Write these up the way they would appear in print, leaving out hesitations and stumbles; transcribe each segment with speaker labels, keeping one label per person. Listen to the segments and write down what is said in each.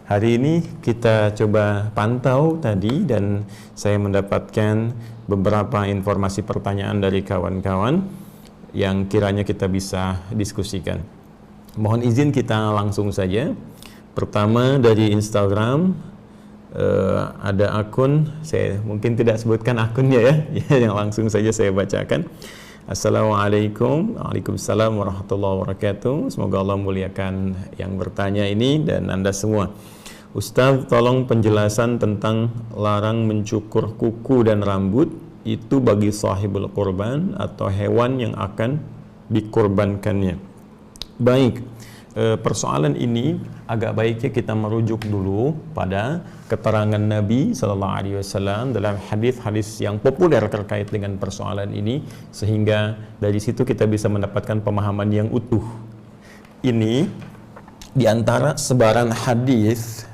Speaker 1: Hari ini kita coba pantau tadi dan saya mendapatkan beberapa informasi pertanyaan dari kawan-kawan yang kiranya kita bisa diskusikan. Mohon izin kita langsung saja. Pertama dari Instagram, ada akun, saya mungkin tidak sebutkan akunnya ya, yang langsung saja saya bacakan. Assalamualaikum, waalaikumsalam warahmatullahi wabarakatuh. Semoga Allah muliakan yang bertanya ini dan Anda semua. Ustaz, tolong penjelasan tentang larang mencukur kuku dan rambut itu bagi sahibul kurban atau hewan yang akan dikurbankannya. Baik, persoalan ini agak baiknya kita merujuk dulu pada keterangan Nabi SAW dalam hadis-hadis yang populer terkait dengan persoalan ini, sehingga dari situ kita bisa mendapatkan pemahaman yang utuh. Ini diantara sebaran hadis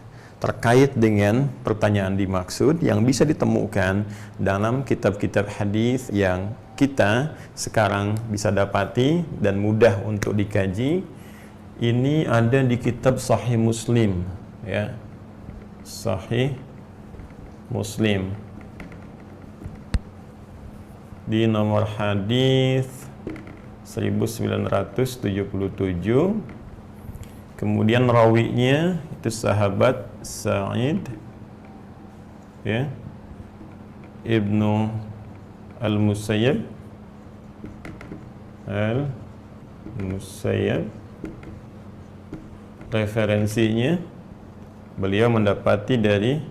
Speaker 1: terkait dengan pertanyaan dimaksud yang bisa ditemukan dalam kitab-kitab hadis yang kita sekarang bisa dapati dan mudah untuk dikaji. Ini ada di kitab Sahih Muslim, ya, Sahih Muslim di nomor hadis 1977. Kemudian rawinya itu sahabat Sa'id, ya, Ibnu Al-Musayyab referensinya beliau mendapati dari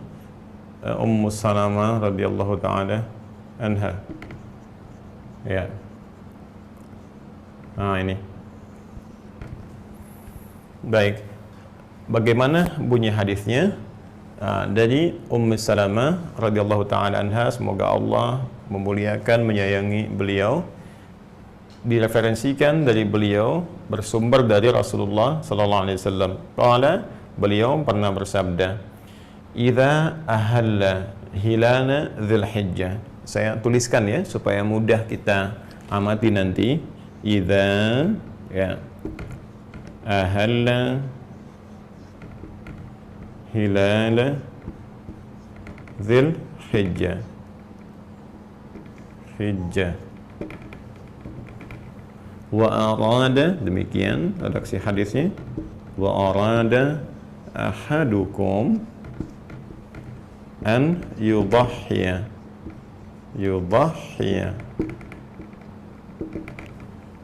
Speaker 1: Ummu Salamah radhiyallahu taala anha, ya. Nah, ini baik. Bagaimana bunyi hadisnya? Dari Ummu Salamah radhiyallahu taala anha, semoga Allah memuliakan, menyayangi beliau, direferensikan dari beliau bersumber dari Rasulullah sallallahu alaihi wasallam. Qala, beliau pernah bersabda, "Idza ahalla hilana Dzulhijjah." Saya tuliskan ya supaya mudah kita amati nanti. Idza, ya, ahalla hilala Dzulhijjah, hijjah, wa arada, demikian redaksi hadisnya, wa arada ahadukum an yudahhiya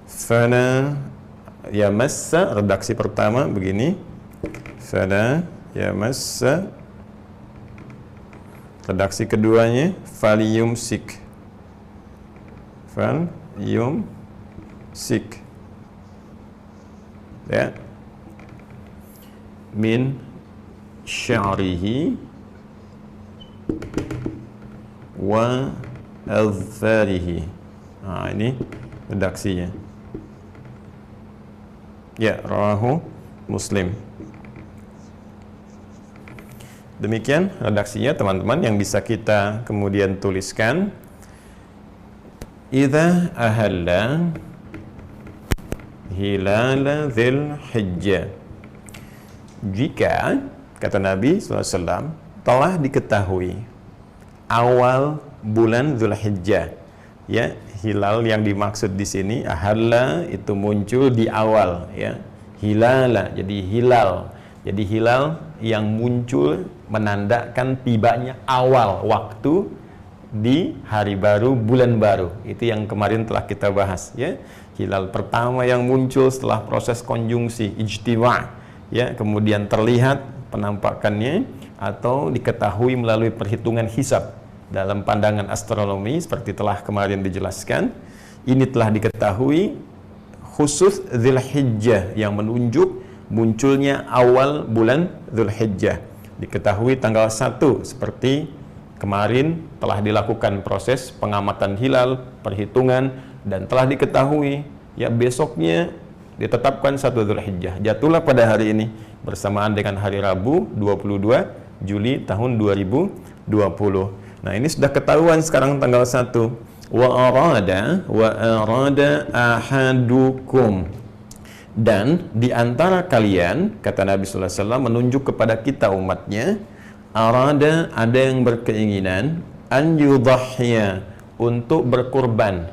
Speaker 1: fala yamassa, redaksi pertama begini, fala yamassa, redaksi keduanya falyumsik, ya, min sya'rihi wa azfarihi. Nah, ini redaksinya, ya, rawahu Muslim. Demikian redaksinya teman-teman yang bisa kita kemudian tuliskan. Idza ahalla hilala Dzulhijjah, jika, kata Nabi SAW, telah diketahui awal bulan Dzulhijjah, ya, hilal yang dimaksud di sini ahalla itu muncul di awal, ya, hilala jadi hilal. Jadi hilal yang muncul menandakan tibanya awal waktu di hari baru, bulan baru. Itu yang kemarin telah kita bahas, ya. Hilal pertama yang muncul setelah proses konjungsi ijtima', ya, kemudian terlihat penampakannya atau diketahui melalui perhitungan hisab dalam pandangan astronomi seperti telah kemarin dijelaskan. Ini telah diketahui khusus Dzulhijjah yang menunjuk munculnya awal bulan Dzulhijjah. Diketahui tanggal 1 seperti kemarin telah dilakukan proses pengamatan hilal, perhitungan, dan telah diketahui ya besoknya ditetapkan 1 Dzulhijjah. Jatuhlah pada hari ini bersamaan dengan hari Rabu 22 Juli tahun 2020. Nah, ini sudah ketahuan sekarang tanggal 1. Wa arada ahadukum. Dan di antara kalian, kata Nabi sallallahu alaihi wasallam, menunjuk kepada kita umatnya, ada yang berkeinginan an yudhhiya, untuk berkurban,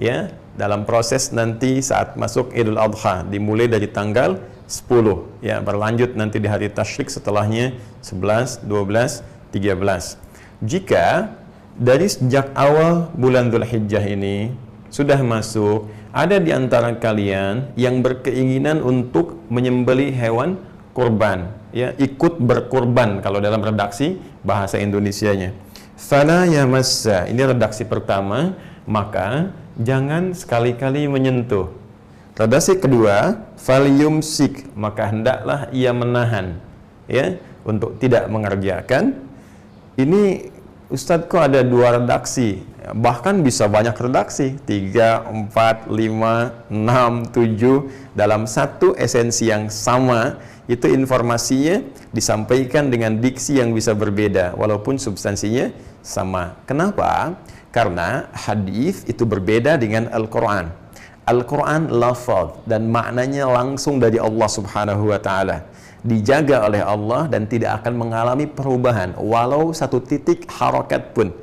Speaker 1: ya, dalam proses nanti saat masuk Idul Adha, dimulai dari tanggal 10, ya, berlanjut nanti di hari tasyrik setelahnya 11, 12, 13. Jika dari sejak awal bulan Dzulhijjah ini sudah masuk, ada di antara kalian yang berkeinginan untuk menyembelih hewan kurban, ya, ikut berkurban kalau dalam redaksi bahasa Indonesianya. Fala yamassa, ini redaksi pertama, maka jangan sekali-kali menyentuh. Redaksi kedua, falyumsik, maka hendaklah ia menahan, ya, untuk tidak mengerjakan. Ini Ustadz kok ada 2 redaksi, bahkan bisa banyak redaksi, 3, 4, 5, 6, 7 dalam satu esensi yang sama. Itu informasinya disampaikan dengan diksi yang bisa berbeda walaupun substansinya sama. Kenapa? Karena hadis itu berbeda dengan Al-Quran. Al-Quran lafaz dan maknanya langsung dari Allah Subhanahu wa Ta'ala, dijaga oleh Allah dan tidak akan mengalami perubahan walau satu titik harokat pun.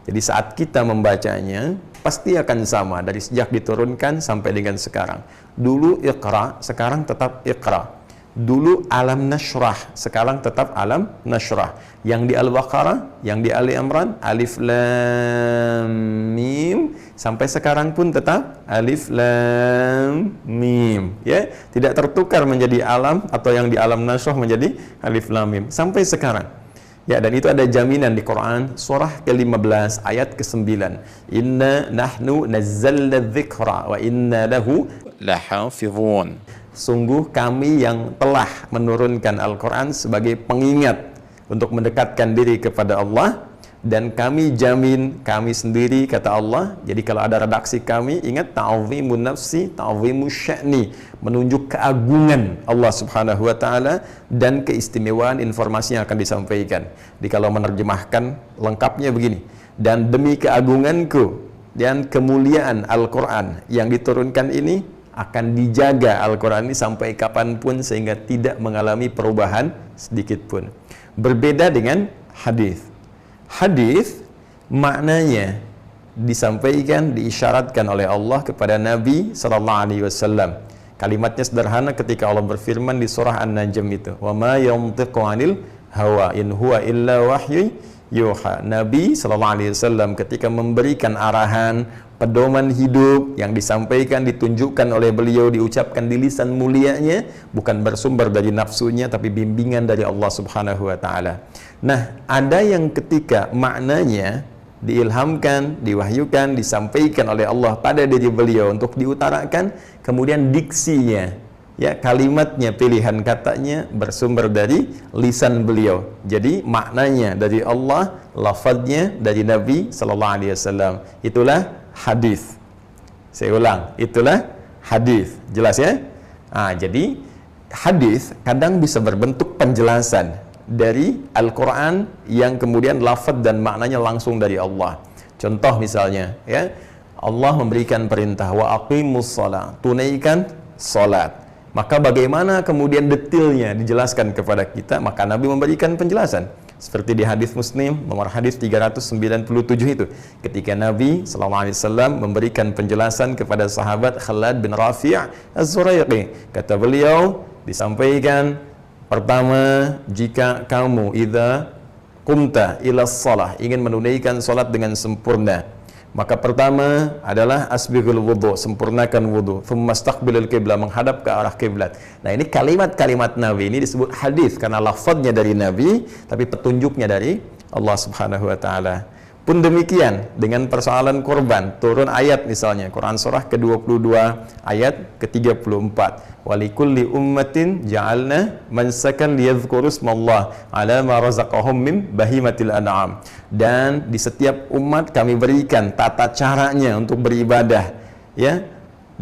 Speaker 1: Jadi saat kita membacanya pasti akan sama dari sejak diturunkan sampai dengan sekarang. Dulu Iqra, sekarang tetap Iqra. Dulu Alam Nashrah, sekarang tetap Alam Nashrah. Yang di Al-Baqarah, yang di Ali Imran, Alif Lam Mim, sampai sekarang pun tetap Alif Lam Mim, ya, tidak tertukar menjadi Alam atau yang di Alam Nashrah menjadi Alif Lam Mim sampai sekarang. Ya, dan itu ada jaminan di Quran surah ke-15 ayat ke-9. Inna nahnu nazzalna dzikra wa inna lahu lahafizun. Sungguh kami yang telah menurunkan Al-Quran sebagai pengingat untuk mendekatkan diri kepada Allah, dan kami jamin, kami sendiri, kata Allah. Jadi kalau ada redaksi kami, ingat ta'zimun nafsi, ta'zimu sya'ni, menunjuk keagungan Allah Subhanahu wa Ta'ala dan keistimewaan informasi yang akan disampaikan. Jadi kalau menerjemahkan lengkapnya begini, dan demi keagunganku dan kemuliaan Al-Quran yang diturunkan ini, akan dijaga Al-Quran ini sampai kapanpun sehingga tidak mengalami perubahan sedikit pun. Berbeda dengan hadis. Hadis maknanya disampaikan, diisyaratkan oleh Allah kepada Nabi sallallahu alaihi wasallam. Kalimatnya sederhana ketika Allah berfirman di surah An-Najm itu, "Wa ma yantiqu 'anil hawa in huwa illa wahyu yuha." Nabi sallallahu alaihi wasallam ketika memberikan arahan, pedoman hidup yang disampaikan, ditunjukkan oleh beliau, diucapkan di lisan mulianya, bukan bersumber dari nafsunya tapi bimbingan dari Allah Subhanahu wa Ta'ala. Nah, ada yang ketika maknanya diilhamkan, diwahyukan, disampaikan oleh Allah pada diri beliau untuk diutarakan, kemudian diksinya, ya, kalimatnya, pilihan katanya bersumber dari lisan beliau. Jadi maknanya dari Allah, lafadznya dari Nabi sallallahu alaihi wasallam. Itulah hadis. Saya ulang, itulah hadis. Jelas ya? Jadi hadis kadang bisa berbentuk penjelasan dari Al-Quran yang kemudian lafaz dan maknanya langsung dari Allah. Contoh misalnya, ya, Allah memberikan perintah wa aqimus shalah, tunaikan salat. Maka bagaimana kemudian detailnya dijelaskan kepada kita? Maka Nabi memberikan penjelasan. Seperti di hadis Muslim nomor hadis 397 itu, ketika Nabi SAW memberikan penjelasan kepada sahabat Khalad bin Rafi' Az-Zuraiqi, kata beliau, disampaikan, pertama, jika kamu idza qumta ila shalah, ingin menunaikan salat dengan sempurna, maka pertama adalah asbighul wudu, sempurnakan wudu, thumma istaqbilul qiblah, menghadap ke arah kiblat. Nah, ini kalimat-kalimat Nabi ini disebut hadis karena lafadznya dari Nabi tapi petunjuknya dari Allah Subhanahu wa Ta'ala. Pun demikian dengan persoalan kurban, turun ayat misalnya Quran surah ke-22 ayat ke-34, walikulli ummatin ja'alna mansakan liyadhkuru ismallah ala ma razaqahum min bahimatil an'am. Dan di setiap umat kami berikan tata caranya untuk beribadah, ya,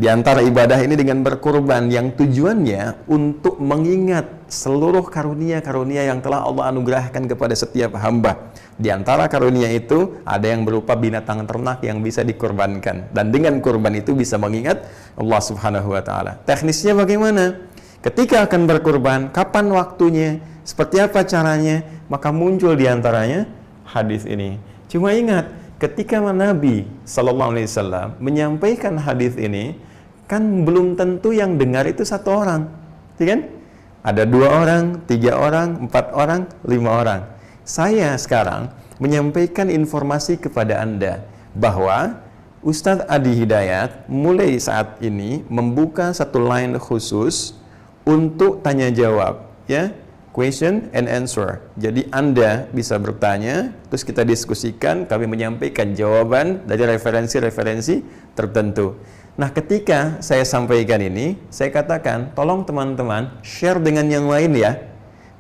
Speaker 1: Di antara ibadah ini dengan berkurban yang tujuannya untuk mengingat seluruh karunia-karunia yang telah Allah anugerahkan kepada setiap hamba. Di antara karunia itu ada yang berupa binatang ternak yang bisa dikorbankan, dan dengan kurban itu bisa mengingat Allah Subhanahu wa taala. Teknisnya bagaimana? Ketika akan berkurban, kapan waktunya, seperti apa caranya, maka muncul di antaranya hadis ini. Cuma ingat, ketika Nabi Sallallahu Alaihi Wasallam menyampaikan hadis ini, kan belum tentu yang dengar itu satu orang, ya kan? Ada 2 orang, 3 orang, 4 orang, 5 orang. Saya sekarang menyampaikan informasi kepada Anda bahwa Ustadz Adi Hidayat mulai saat ini membuka satu line khusus untuk tanya jawab, ya, question and answer. Jadi Anda bisa bertanya, terus kita diskusikan, kami menyampaikan jawaban dari referensi-referensi tertentu. Nah, ketika saya sampaikan ini, saya katakan, tolong teman-teman share dengan yang lain ya.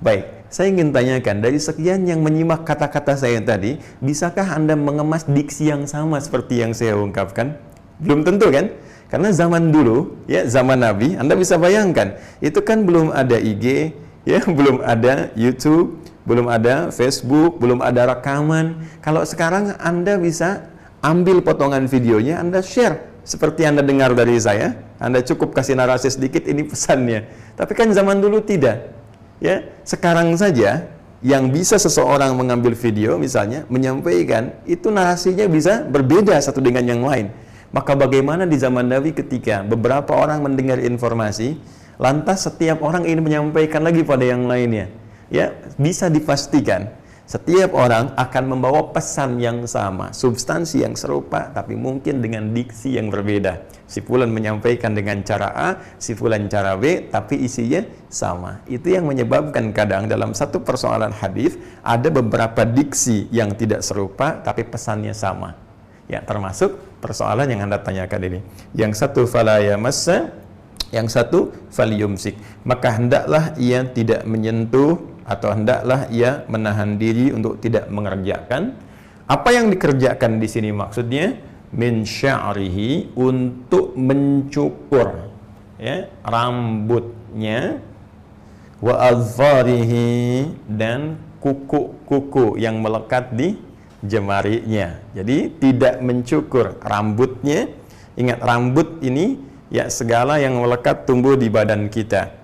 Speaker 1: Baik, saya ingin tanyakan, dari sekian yang menyimak kata-kata saya tadi, bisakah Anda mengemas diksi yang sama seperti yang saya ungkapkan? Belum tentu kan? Karena zaman dulu, ya, zaman Nabi, Anda bisa bayangkan, itu kan belum ada IG, ya, belum ada YouTube, belum ada Facebook, belum ada rekaman. Kalau sekarang Anda bisa ambil potongan videonya, Anda share seperti Anda dengar dari saya. Anda cukup kasih narasi sedikit, ini pesannya. Tapi kan zaman dulu tidak. Ya, sekarang saja yang bisa seseorang mengambil video misalnya menyampaikan, itu narasinya bisa berbeda satu dengan yang lain. Maka bagaimana di zaman Nabi ketika beberapa orang mendengar informasi, lantas setiap orang ingin menyampaikan lagi pada yang lainnya? Ya, bisa dipastikan setiap orang akan membawa pesan yang sama, substansi yang serupa, tapi mungkin dengan diksi yang berbeda. Si fulan menyampaikan dengan cara A, si fulan cara B, tapi isinya sama. Itu yang menyebabkan kadang dalam satu persoalan hadis ada beberapa diksi yang tidak serupa, tapi pesannya sama. Ya, termasuk persoalan yang Anda tanyakan ini. Yang satu fala yamassa, yang satu falyumsik. Maka hendaklah ia tidak menyentuh, atau hendaklah ia menahan diri untuk tidak mengerjakan. Apa yang dikerjakan di sini maksudnya? Min sya'rihi, untuk mencukur, ya, rambutnya, wa adharihi, dan kuku-kuku yang melekat di jemarinya. Jadi tidak mencukur rambutnya. Ingat, rambut ini ya segala yang melekat tumbuh di badan kita.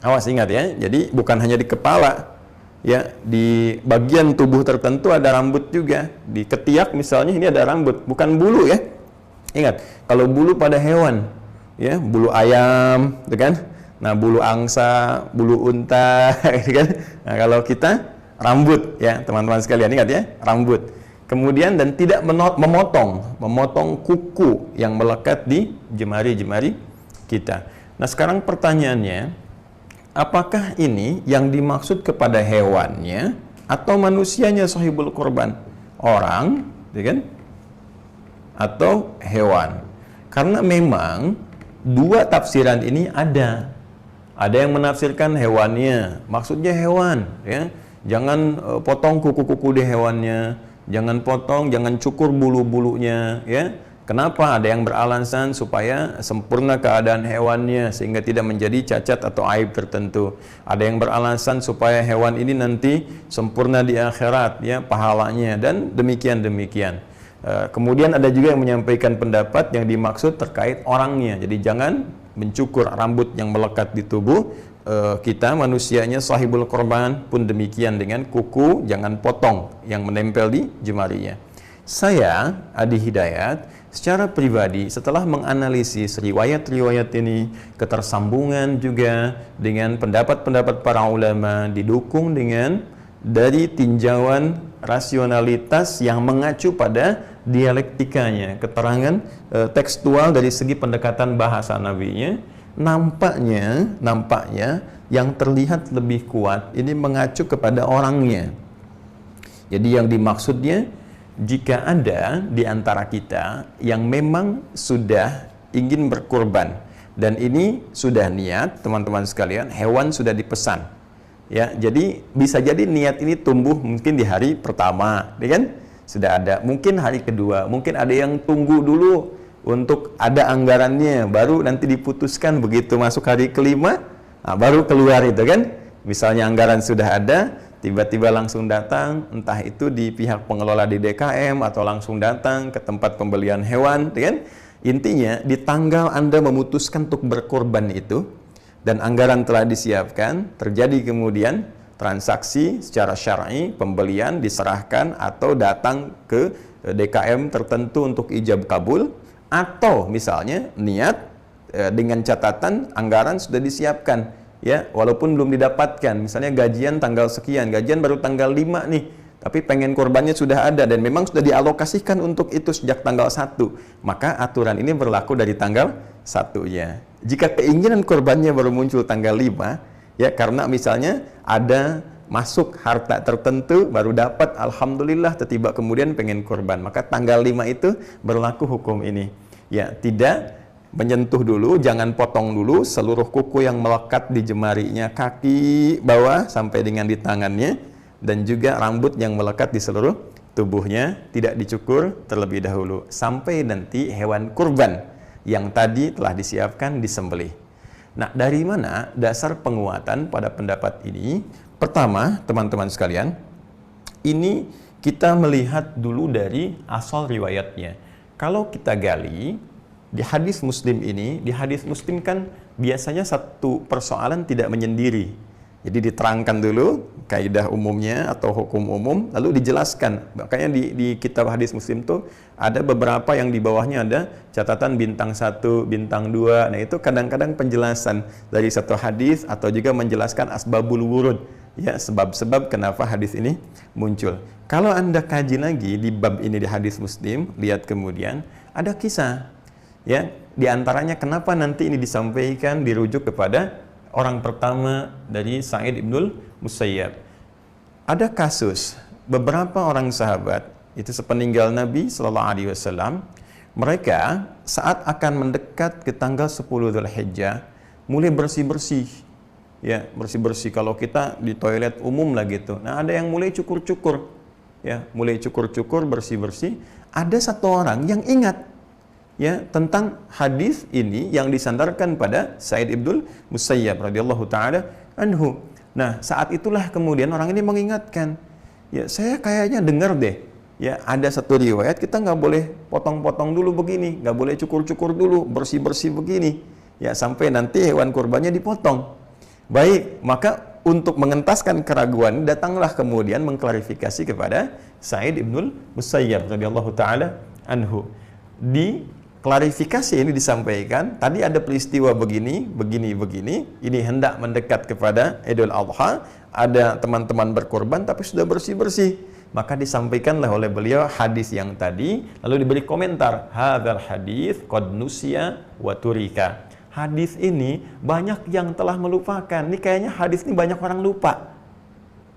Speaker 1: Awas, ingat ya. Jadi bukan hanya di kepala, ya, di bagian tubuh tertentu ada rambut juga. Di ketiak misalnya ini ada rambut, bukan bulu ya. Ingat, kalau bulu pada hewan, ya, bulu ayam, gitu kan? Nah, bulu angsa, bulu unta, gitu kan? Nah, kalau kita rambut, ya, teman-teman sekalian, ingat ya, rambut. Kemudian dan tidak memotong kuku yang melekat di jemari-jemari kita. Nah, sekarang pertanyaannya, apakah ini yang dimaksud kepada hewannya atau manusianya sahibul korban? Orang, ya kan? Atau hewan? Karena memang dua tafsiran ini ada. Ada yang menafsirkan hewannya, maksudnya hewan, ya. Jangan potong kuku-kuku di hewannya, jangan potong, jangan cukur bulu-bulunya, ya. Kenapa? Ada yang beralasan supaya sempurna keadaan hewannya sehingga tidak menjadi cacat atau aib tertentu. Ada yang beralasan supaya hewan ini nanti sempurna di akhirat, ya, pahalanya, dan demikian-demikian. Kemudian ada juga yang menyampaikan pendapat yang dimaksud terkait orangnya. Jadi jangan mencukur rambut yang melekat di tubuh kita, manusianya sahibul korban pun demikian, dengan kuku jangan potong yang menempel di jemarinya. Saya, Adi Hidayat, secara pribadi setelah menganalisis riwayat-riwayat ini, ketersambungan juga dengan pendapat-pendapat para ulama, didukung dengan dari tinjauan rasionalitas yang mengacu pada dialektikanya, keterangan tekstual dari segi pendekatan bahasa nabinya, nampaknya yang terlihat lebih kuat ini mengacu kepada orangnya. Jadi yang dimaksudnya, jika ada di antara kita yang memang sudah ingin berkurban dan ini sudah niat, teman-teman sekalian, hewan sudah dipesan, ya, jadi bisa jadi niat ini tumbuh mungkin di hari pertama, ya kan? Sudah ada, mungkin hari kedua, mungkin ada yang tunggu dulu untuk ada anggarannya, baru nanti diputuskan begitu masuk hari kelima, nah, baru keluar itu kan. Misalnya anggaran sudah ada, tiba-tiba langsung datang, entah itu di pihak pengelola di DKM atau langsung datang ke tempat pembelian hewan, kan? Intinya di tanggal Anda memutuskan untuk berkorban itu dan anggaran telah disiapkan, terjadi kemudian transaksi secara syar'i, pembelian diserahkan atau datang ke DKM tertentu untuk ijab kabul, atau misalnya niat dengan catatan anggaran sudah disiapkan, ya, walaupun belum didapatkan, misalnya gajian tanggal sekian, gajian baru tanggal 5 nih, tapi pengen korbannya sudah ada dan memang sudah dialokasikan untuk itu sejak tanggal 1, maka aturan ini berlaku dari tanggal 1-nya. Jika keinginan korbannya baru muncul tanggal 5, ya, karena misalnya ada masuk harta tertentu baru dapat, alhamdulillah, tiba kemudian pengen korban, maka tanggal 5 itu berlaku hukum ini. Ya, tidak menyentuh dulu, jangan potong dulu seluruh kuku yang melekat di jemarinya, kaki bawah sampai dengan di tangannya, dan juga rambut yang melekat di seluruh tubuhnya tidak dicukur terlebih dahulu sampai nanti hewan kurban yang tadi telah disiapkan disembelih. Nah, dari mana dasar penguatan pada pendapat ini? Pertama, teman-teman sekalian, ini kita melihat dulu dari asal riwayatnya. Kalau kita gali di hadis Muslim ini, di hadis Muslim kan biasanya satu persoalan tidak menyendiri. Jadi diterangkan dulu kaidah umumnya atau hukum umum, lalu dijelaskan. Makanya di kitab hadis Muslim tuh ada beberapa yang di bawahnya ada catatan bintang 1, bintang 2. Nah, itu kadang-kadang penjelasan dari satu hadis atau juga menjelaskan asbabul wurud, ya, sebab-sebab kenapa hadis ini muncul. Kalau Anda kaji lagi di bab ini di hadis Muslim, lihat kemudian ada kisah, ya, di antaranya kenapa nanti ini disampaikan dirujuk kepada orang pertama dari Sa'id ibnul Musayyab. Ada kasus beberapa orang sahabat itu sepeninggal Nabi Sallallahu Alaihi Wasallam, mereka saat akan mendekat ke tanggal 10 Dzulhijjah mulai bersih-bersih, ya, bersih-bersih. Kalau kita di toilet umum lah gitu, nah ada yang mulai cukur-cukur, ya, mulai cukur-cukur, bersih-bersih. Ada satu orang yang ingat, ya, tentang hadis ini yang disandarkan pada Sa'id ibnul Musayyab radhiyallahu taala anhu. Nah, saat itulah kemudian orang ini mengingatkan, ya, saya kayaknya dengar deh, ya, ada satu riwayat kita nggak boleh potong-potong dulu begini, nggak boleh cukur-cukur dulu, bersih-bersih begini, ya, sampai nanti hewan kurbannya dipotong. Baik, maka untuk mengentaskan keraguan, datanglah kemudian mengklarifikasi kepada Sa'id ibnul Musayyab radhiyallahu taala anhu. Di klarifikasi ini disampaikan, tadi ada peristiwa begini, ini hendak mendekat kepada Idul Adha, ada teman-teman berkorban tapi sudah bersih-bersih. Maka disampaikanlah oleh beliau hadis yang tadi, lalu diberi komentar, hadzal hadis qad nusiya wa turika. Hadis ini banyak yang telah melupakan. Ini kayaknya hadis ini banyak orang lupa.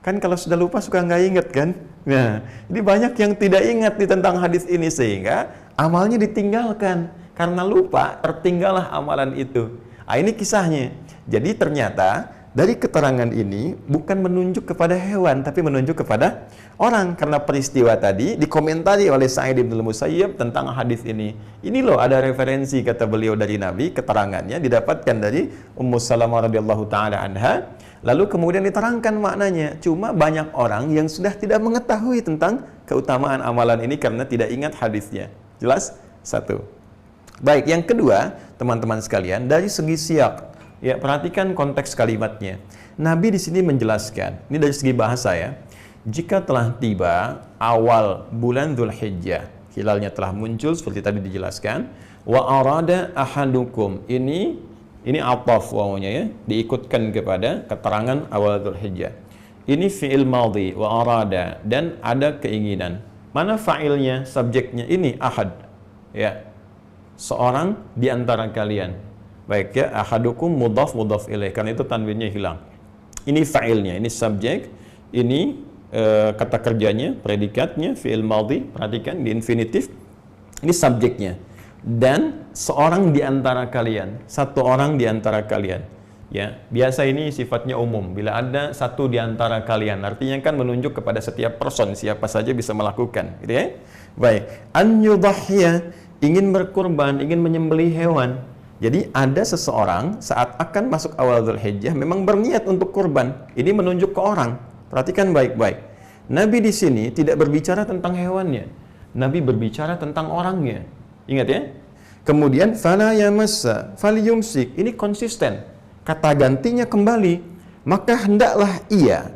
Speaker 1: Kan kalau sudah lupa suka nggak ingat kan? Nah, jadi banyak yang tidak ingat tentang hadis ini sehingga amalnya ditinggalkan. Karena lupa, tertinggallah amalan itu. Nah, ini kisahnya. Jadi ternyata dari keterangan ini bukan menunjuk kepada hewan, tapi menunjuk kepada orang. Karena peristiwa tadi dikomentari oleh Sa'id ibnul Musayyab tentang hadis ini. Ini loh ada referensi, kata beliau, dari Nabi, keterangannya didapatkan dari Ummu Salamah radhiyallahu taala anha. Lalu kemudian diterangkan maknanya. Cuma banyak orang yang sudah tidak mengetahui tentang keutamaan amalan ini karena tidak ingat hadisnya. Jelas? Satu. Baik, yang kedua, teman-teman sekalian, dari segi siyak, ya, perhatikan konteks kalimatnya. Nabi di sini menjelaskan, ini dari segi bahasa ya, jika telah tiba awal bulan Dzulhijjah, hilalnya telah muncul seperti tadi dijelaskan, wa arada ahadukum, ini ataf wawunya ya, diikutkan kepada keterangan awal Dzulhijjah. Ini fi'il madhi, wa arada, dan ada keinginan. Mana fa'ilnya, subjeknya? Ini ahad, ya, seorang di antara kalian. Baik ya, ahadukum mudhaf ilaih, karena itu tanwinnya hilang. Ini fa'ilnya, ini subjek, ini kata kerjanya, predikatnya, fi'il madhi, perhatikan di infinitif. Ini subjeknya. Dan seorang di antara kalian, satu orang di antara kalian, ya, biasa ini sifatnya umum. Bila ada satu di antara kalian, artinya kan menunjuk kepada setiap person, siapa saja bisa melakukan, gitu ya. Baik, an yudhhiya, ingin berkurban, ingin menyembelih hewan. Jadi ada seseorang saat akan masuk awal Dzulhijjah memang berniat untuk kurban. Ini menunjuk ke orang. Perhatikan baik-baik. Nabi di sini tidak berbicara tentang hewannya. Nabi berbicara tentang orangnya. Ingat ya? Kemudian fala yamassa falyumsik. Ini konsisten. Kata gantinya kembali, maka hendaklah ia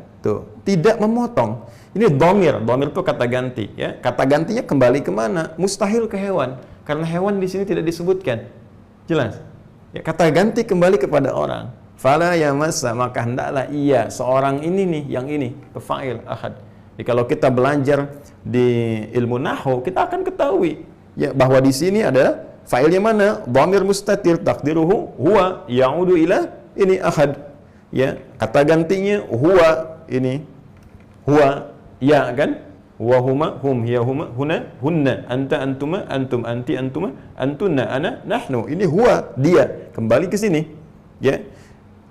Speaker 1: tidak memotong. Ini dhamir itu kata ganti ya. Kata gantinya kembali kemana? Mustahil ke hewan. Karena hewan di sini tidak disebutkan. Jelas? Ya, kata ganti kembali kepada orang. Fala yamassa, maka hendaklah ia, seorang ini nih, yang ini, fa'il ahad. Jadi kalau kita belajar di ilmu nahwu, kita akan ketahui ya bahwa di sini ada fa'ilnya mana? Dhamir mustatir taqdiruhu huwa ya'udu ila ini ahad. Ya, kata gantinya huwa ini. Huwa ya kan? Wa huma hum hiya huma huna hunna anta antuma antum anti antuma antunna ana nahnu. Ini huwa, dia. Kembali ke sini ya.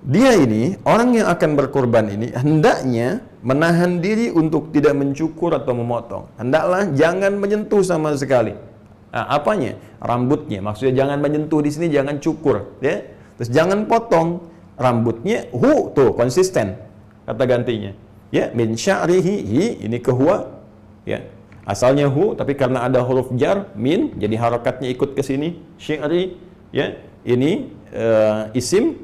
Speaker 1: Dia ini orang yang akan berkorban ini hendaknya menahan diri untuk tidak mencukur atau memotong. Hendaklah jangan menyentuh sama sekali. Nah, apanya? Rambutnya. Maksudnya jangan menyentuh di sini, jangan cukur ya. Terus jangan potong rambutnya. Tuh konsisten kata gantinya. Ya, min sya'rihi, hi, ini ke huwa. Ya, asalnya hu, tapi karena ada huruf jar min, jadi harakatnya ikut ke sini. Syi'ri, ya, ini isim,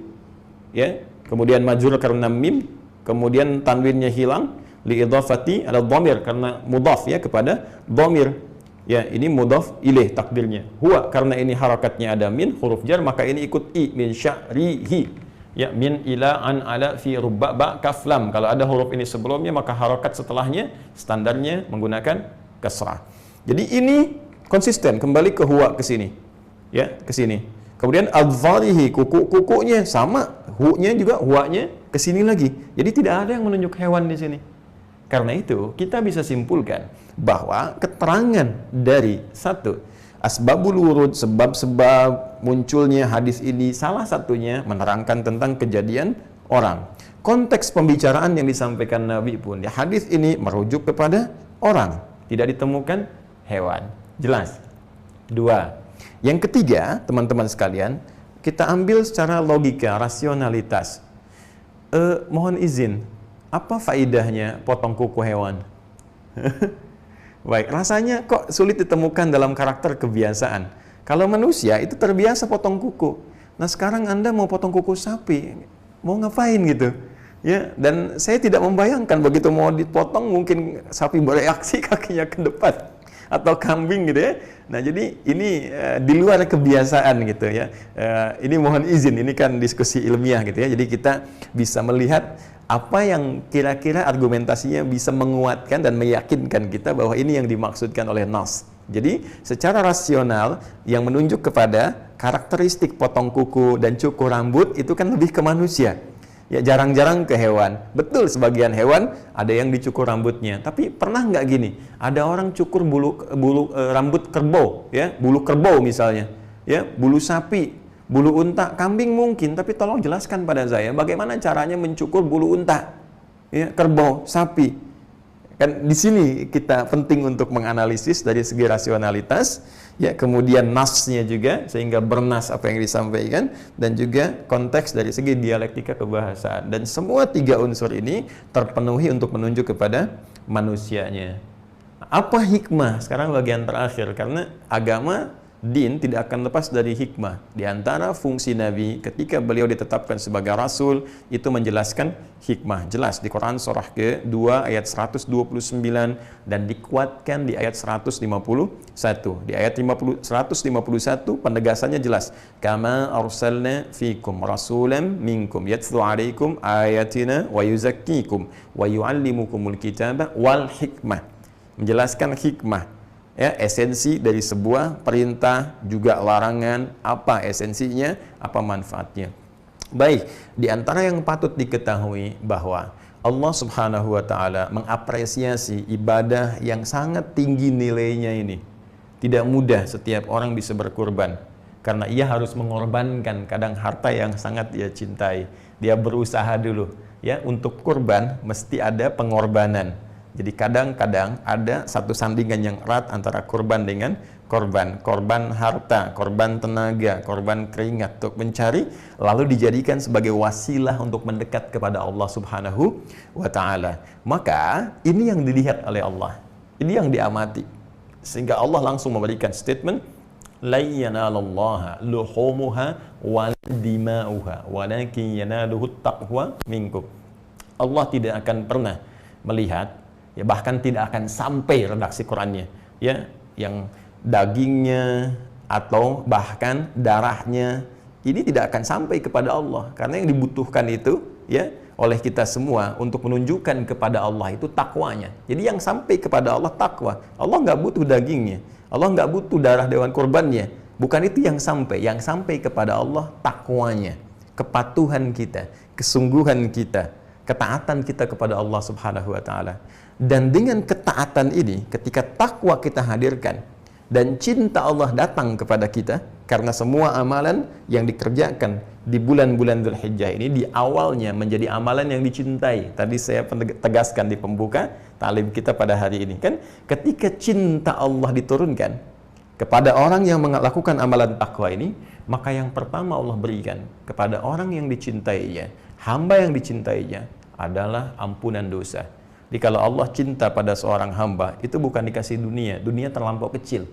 Speaker 1: ya, kemudian majrur karena mim, kemudian tanwinnya hilang, liidhafati ada dhamir karena mudhaf ya kepada dhamir. Ya, ini mudhaf ilaih takdirnya. Huwa karena ini harakatnya ada min, huruf jar, maka ini ikut i, min sya'rihi. Ya, min ila an ala fi rubba ba kaf lam. Kalau ada huruf ini sebelumnya maka harakat setelahnya standarnya menggunakan kasrah. Jadi ini konsisten kembali ke huwa ke sini. Ya, ke sini. Kemudian adharihi, kuku-kukunya sama, hu-nya juga huwa-nya ke sini lagi. Jadi tidak ada yang menunjuk hewan di sini. Karena itu kita bisa simpulkan bahwa keterangan dari satu asbabul wurud, sebab-sebab munculnya hadis ini salah satunya menerangkan tentang kejadian orang. Konteks pembicaraan yang disampaikan Nabi pun di hadis ini merujuk kepada orang, tidak ditemukan hewan. Jelas? Dua. Yang ketiga, teman-teman sekalian, kita ambil secara logika, rasionalitas. Mohon izin, apa faidahnya potong kuku hewan? Baik, rasanya kok sulit ditemukan dalam karakter kebiasaan. Kalau manusia itu terbiasa potong kuku. Nah sekarang Anda mau potong kuku sapi, mau ngapain gitu? Ya, dan saya tidak membayangkan begitu mau dipotong mungkin sapi bereaksi kakinya ke depan atau kambing gitu ya. Nah jadi ini di luar kebiasaan gitu ya. Ini mohon izin, ini kan diskusi ilmiah gitu ya. Jadi kita bisa melihat apa yang kira-kira argumentasinya bisa menguatkan dan meyakinkan kita bahwa ini yang dimaksudkan oleh Nas. Jadi secara rasional yang menunjuk kepada karakteristik potong kuku dan cukur rambut itu kan lebih ke manusia. Ya jarang-jarang ke hewan. Betul sebagian hewan ada yang dicukur rambutnya. Tapi pernah nggak gini? Ada orang cukur rambut kerbau, ya bulu kerbau misalnya, ya bulu sapi. Bulu unta, kambing mungkin, tapi tolong jelaskan pada saya bagaimana caranya mencukur bulu unta, ya, kerbau, sapi. Kan di sini kita penting untuk menganalisis dari segi rasionalitas, ya, kemudian nasnya juga sehingga bernas apa yang disampaikan dan juga konteks dari segi dialektika kebahasaan. Dan semua tiga unsur ini terpenuhi untuk menunjuk kepada manusianya. Apa hikmah? Sekarang bagian terakhir, karena agama din tidak akan lepas dari hikmah. Di antara fungsi Nabi ketika beliau ditetapkan sebagai Rasul itu menjelaskan hikmah. Jelas di Quran surah ke-2 ayat 129 dan dikuatkan di ayat 151. Di ayat 151 penegasannya jelas. Kama arsalna fikum rasulan minkum yatlu alaikum ayatina wa yuzakkikum wa yuallimukumul kitaba wal hikmah. Menjelaskan hikmah. Ya, esensi dari sebuah perintah juga larangan, apa esensinya, apa manfaatnya. Baik, di antara yang patut diketahui bahwa Allah Subhanahu wa taala mengapresiasi ibadah yang sangat tinggi nilainya ini. Tidak mudah setiap orang bisa berkurban karena ia harus mengorbankan kadang harta yang sangat dia cintai. Dia berusaha dulu, ya, untuk kurban mesti ada pengorbanan. Jadi kadang-kadang ada satu sandingan yang erat antara kurban dengan korban harta, korban tenaga, korban keringat untuk mencari, lalu dijadikan sebagai wasilah untuk mendekat kepada Allah Subhanahu wa Ta'ala. Maka ini yang dilihat oleh Allah, ini yang diamati, sehingga Allah langsung memberikan statement, la yanalallaha luhumuha wa dima'uha walakin yanaluhu taqwa minkum. Allah tidak akan pernah melihat, ya bahkan tidak akan sampai redaksi Qurannya, ya, yang dagingnya atau bahkan darahnya ini tidak akan sampai kepada Allah, karena yang dibutuhkan itu, ya, oleh kita semua untuk menunjukkan kepada Allah itu takwanya. Jadi yang sampai kepada Allah takwa. Allah nggak butuh dagingnya, Allah nggak butuh darah hewan kurbannya, bukan itu yang sampai kepada Allah takwanya, kepatuhan kita, kesungguhan kita, ketaatan kita kepada Allah Subhanahu wa Ta'ala. Dan dengan ketaatan ini, ketika takwa kita hadirkan dan cinta Allah datang kepada kita, karena semua amalan yang dikerjakan di bulan-bulan Dzulhijjah ini di awalnya menjadi amalan yang dicintai. Tadi saya tegaskan di pembuka talim kita pada hari ini, kan, ketika cinta Allah diturunkan kepada orang yang melakukan amalan takwa ini, maka yang pertama Allah berikan kepada orang yang dicintainya, hamba yang dicintainya, adalah ampunan dosa. Jadi kalau Allah cinta pada seorang hamba, itu bukan dikasih dunia, dunia terlampau kecil,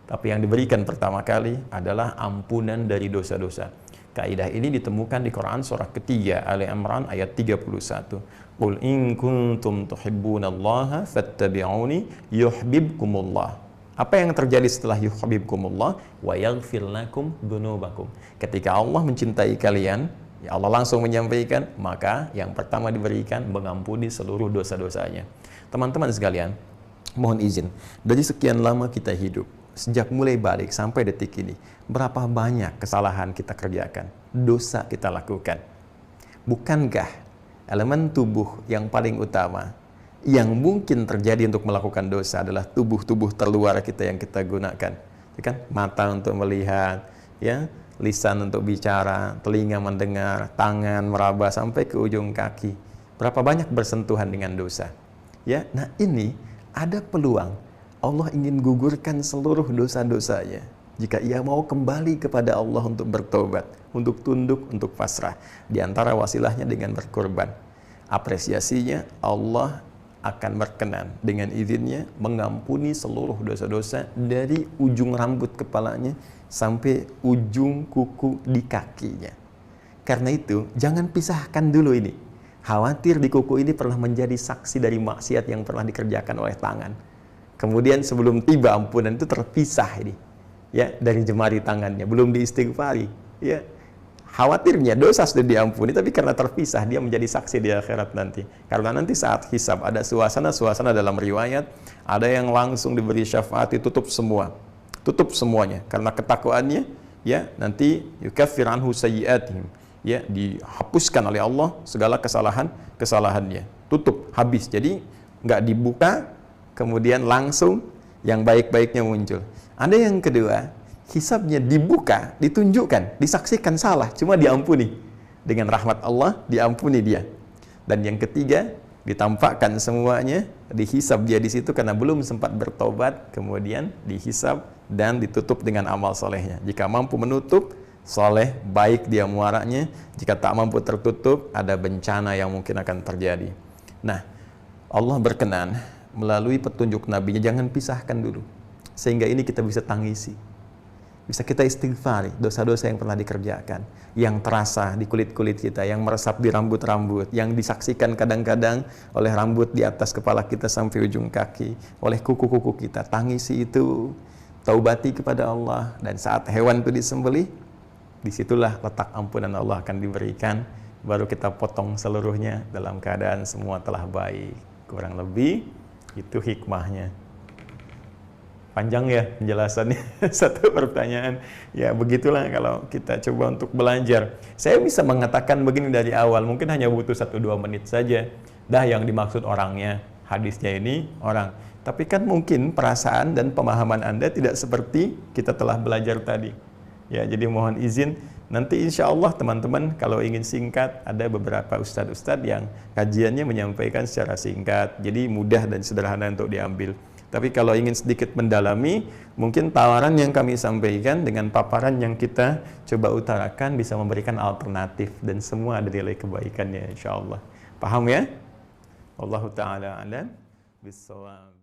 Speaker 1: tapi yang diberikan pertama kali adalah ampunan dari dosa-dosa. Kaidah ini ditemukan di Quran surah ketiga Ali Imran ayat 31. Qul in kuntum tuhibbunallaha fattabi'uni yuhibbukumullah. Apa yang terjadi setelah yuhibbukumullah? Wa yaghfir lakum dzunubakum. Ketika Allah mencintai kalian, ya Allah langsung menyampaikan, maka yang pertama diberikan mengampuni seluruh dosa-dosanya. Teman-teman sekalian, mohon izin, dari sekian lama kita hidup, sejak mulai balik sampai detik ini, berapa banyak kesalahan kita kerjakan, dosa kita lakukan. Bukankah elemen tubuh yang paling utama yang mungkin terjadi untuk melakukan dosa adalah tubuh-tubuh terluar kita yang kita gunakan? Itu kan mata untuk melihat, ya, lisan untuk bicara, telinga mendengar, tangan meraba sampai ke ujung kaki. Berapa banyak bersentuhan dengan dosa? Ya, nah ini ada peluang Allah ingin gugurkan seluruh dosa-dosanya jika ia mau kembali kepada Allah untuk bertobat, untuk tunduk, untuk pasrah. Di antara wasilahnya dengan berkorban. Apresiasinya, Allah akan berkenan dengan izinnya mengampuni seluruh dosa-dosa dari ujung rambut kepalanya sampai ujung kuku di kakinya. Karena itu, jangan pisahkan dulu ini. Khawatir di kuku ini pernah menjadi saksi dari maksiat yang pernah dikerjakan oleh tangan. Kemudian sebelum tiba ampunan itu terpisah ini, ya, dari jemari tangannya, belum diistighfari, ya. Khawatirnya dosa sudah diampuni, tapi karena terpisah dia menjadi saksi di akhirat nanti. Karena nanti saat hisab ada suasana dalam riwayat, ada yang langsung diberi syafaat, ditutup semua. Tutup semuanya karena ketakwaannya, ya, nanti yukaffir anhu sayyi'atihim, ya, dihapuskan oleh Allah segala kesalahannya, tutup habis. Jadi nggak dibuka, kemudian langsung yang baik-baiknya muncul. Ada yang kedua, hisabnya dibuka, ditunjukkan, disaksikan salah, cuma diampuni dengan rahmat Allah, diampuni dia. Dan yang ketiga, ditampakkan semuanya, dihisab dia di situ karena belum sempat bertobat, kemudian dihisab dan ditutup dengan amal solehnya. Jika mampu menutup, soleh, baik dia muaranya. Jika tak mampu tertutup, ada bencana yang mungkin akan terjadi. Nah, Allah berkenan melalui petunjuk Nabi-Nya, jangan pisahkan dulu, sehingga ini kita bisa tangisi. Bisa kita istighfari dosa-dosa yang pernah dikerjakan, yang terasa di kulit-kulit kita, yang meresap di rambut-rambut, yang disaksikan kadang-kadang oleh rambut di atas kepala kita sampai ujung kaki, oleh kuku-kuku kita. Tangisi itu, taubati kepada Allah, dan saat hewan itu disembelih, disitulah letak ampunan Allah akan diberikan. Baru kita potong seluruhnya dalam keadaan semua telah baik. Kurang lebih itu hikmahnya. Panjang ya penjelasannya, satu pertanyaan. Ya begitulah kalau kita coba untuk belajar. Saya bisa mengatakan begini dari awal, mungkin hanya butuh 1-2 menit saja. Dah yang dimaksud orangnya, hadisnya ini orang. Tapi kan mungkin perasaan dan pemahaman Anda tidak seperti kita telah belajar tadi. Ya, jadi mohon izin, nanti insya Allah teman-teman kalau ingin singkat, ada beberapa ustadz-ustadz yang kajiannya menyampaikan secara singkat, jadi mudah dan sederhana untuk diambil. Tapi kalau ingin sedikit mendalami, mungkin tawaran yang kami sampaikan dengan paparan yang kita coba utarakan bisa memberikan alternatif dan semua ada nilai kebaikannya, insya Allah. Paham ya? Wallahu ta'ala a'lam bissawab.